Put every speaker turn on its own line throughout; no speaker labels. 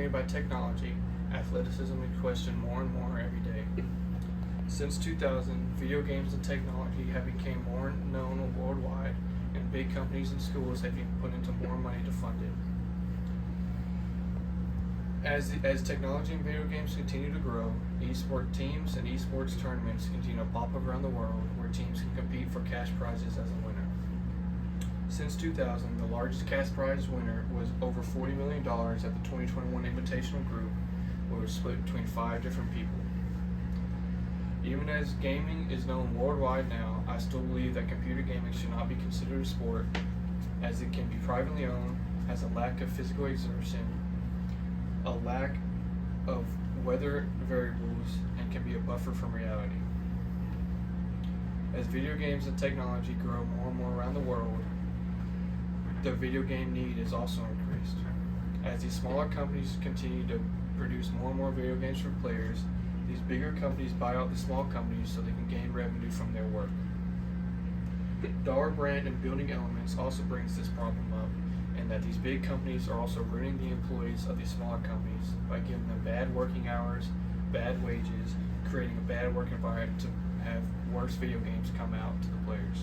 dominated by technology, athleticism is questioned more and more every day. Since 2000, video games and technology have become more known worldwide, and big companies and schools have even put into more money to fund it. As technology and video games continue to grow, esports teams and esports tournaments continue to pop up around the world where teams can compete for cash prizes as a winner. Since 2000, the largest cash prize winner was over $40 million at the 2021 Invitational Group, which was split between 5 different people. Even as gaming is known worldwide now, I still believe that computer gaming should not be considered a sport, as it can be privately owned, has a lack of physical exertion, a lack of weather variables, and can be a buffer from reality. As video games and technology grow more and more around the world, the video game need is also increased. As these smaller companies continue to produce more and more video games for players, these bigger companies buy out the small companies so they can gain revenue from their work. Dollar brand and building elements also brings this problem up, and that these big companies are also ruining the employees of these smaller companies by giving them bad working hours, bad wages, creating a bad work environment to have worse video games come out to the players.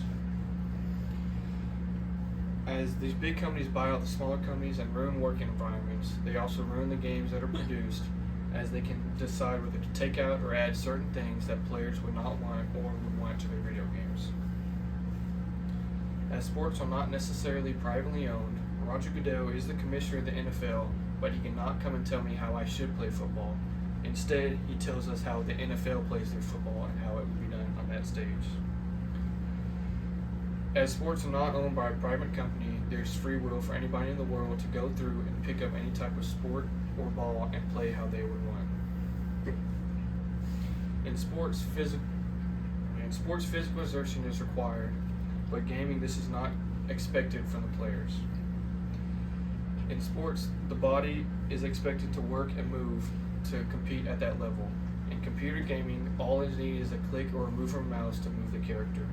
As these big companies buy out the smaller companies and ruin working environments, they also ruin the games that are produced, as they can decide whether to take out or add certain things that players would not want or would want to their video games. As sports are not necessarily privately owned, Roger Goodell is the commissioner of the NFL, but he cannot come and tell me how I should play football. Instead, he tells us how the NFL plays their football and how it would be done on that stage. As sports are not owned by a private company, there's free will for anybody in the world to go through and pick up any type of sport or ball and play how they would want. In sports, physical exertion is required, but gaming, this is not expected from the players. In sports, the body is expected to work and move to compete at that level. In computer gaming, all is needed is a click or a move from a mouse to move the character.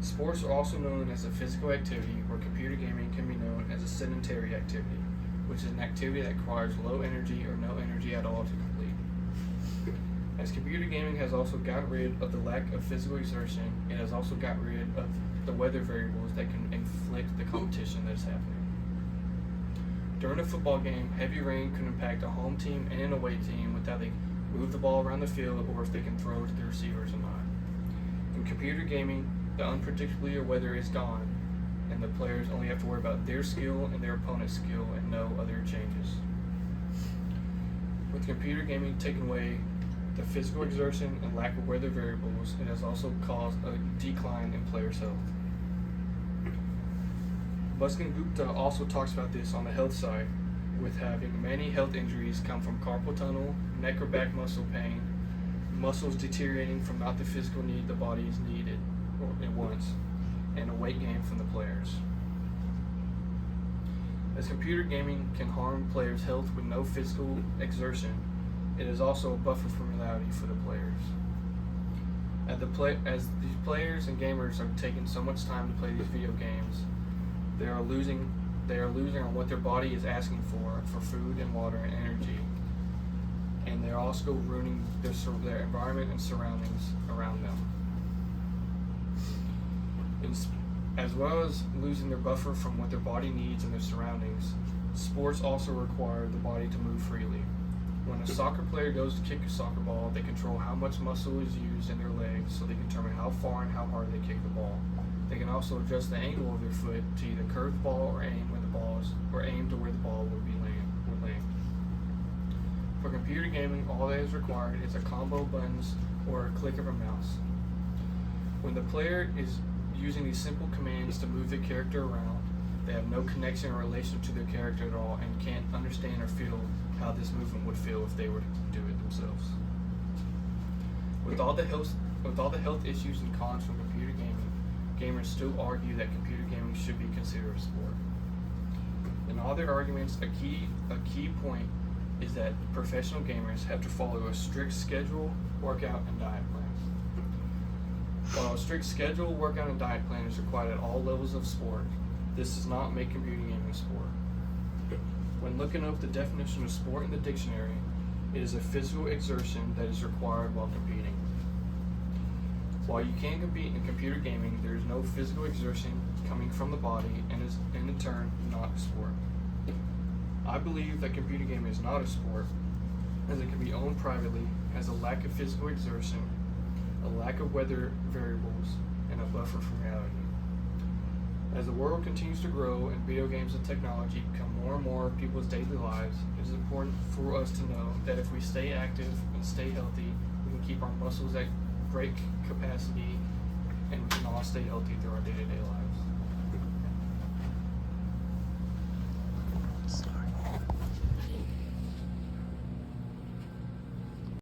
Sports are also known as a physical activity, where computer gaming can be known as a sedentary activity, which is an activity that requires low energy or no energy at all to complete. As computer gaming has also gotten rid of the lack of physical exertion, it has also gotten rid of the weather variables that can inflict the competition that is happening. During a football game, heavy rain could impact a home team and an away team with how they move the ball around the field or if they can throw to the receivers or not. In computer gaming, the unpredictability of weather is gone, and the players only have to worry about their skill and their opponent's skill and no other changes. With computer gaming taking away the physical exertion and lack of weather variables, it has also caused a decline in players' health. Bhushan Gupta also talks about this on the health side, with having many health injuries come from carpal tunnel, neck or back muscle pain, muscles deteriorating from not the physical need the body is needed or it wants, and a weight gain from the players. As computer gaming can harm players' health with no physical exertion, it is also a buffer from reality for the players. As these players and gamers are taking so much time to play these video games, they are losing on what their body is asking for food and water and energy, and they're also ruining their environment and surroundings around them. As well as losing their buffer from what their body needs and their surroundings, sports also require the body to move freely. When a soccer player goes to kick a soccer ball, they control how much muscle is used in their legs so they can determine how far and how hard they kick the ball. They can also adjust the angle of their foot to either curve the ball or aim to where the ball would land. For computer gaming, all that is required is a combo of buttons or a click of a mouse. When the player is using these simple commands to move their character around, they have no connection or relation to their character at all and can't understand or feel how this movement would feel if they were to do it themselves. With all the health issues and cons from computer gaming, gamers still argue that computer gaming should be considered a sport. In all their arguments, a key point is that professional gamers have to follow a strict schedule, workout, and diet plan. While a strict schedule, workout, and diet plan is required at all levels of sport, this does not make computer gaming a sport. When looking up the definition of sport in the dictionary, it is a physical exertion that is required while competing. While you can compete in computer gaming, there is no physical exertion coming from the body and is, in turn, not a sport. I believe that computer gaming is not a sport, as it can be owned privately, has a lack of physical exertion, a lack of weather variables, and a buffer from reality. As the world continues to grow and video games and technology become more and more of people's daily lives, it is important for us to know that if we stay active and stay healthy, we can keep our muscles at great capacity and we can all stay healthy through our day-to-day lives.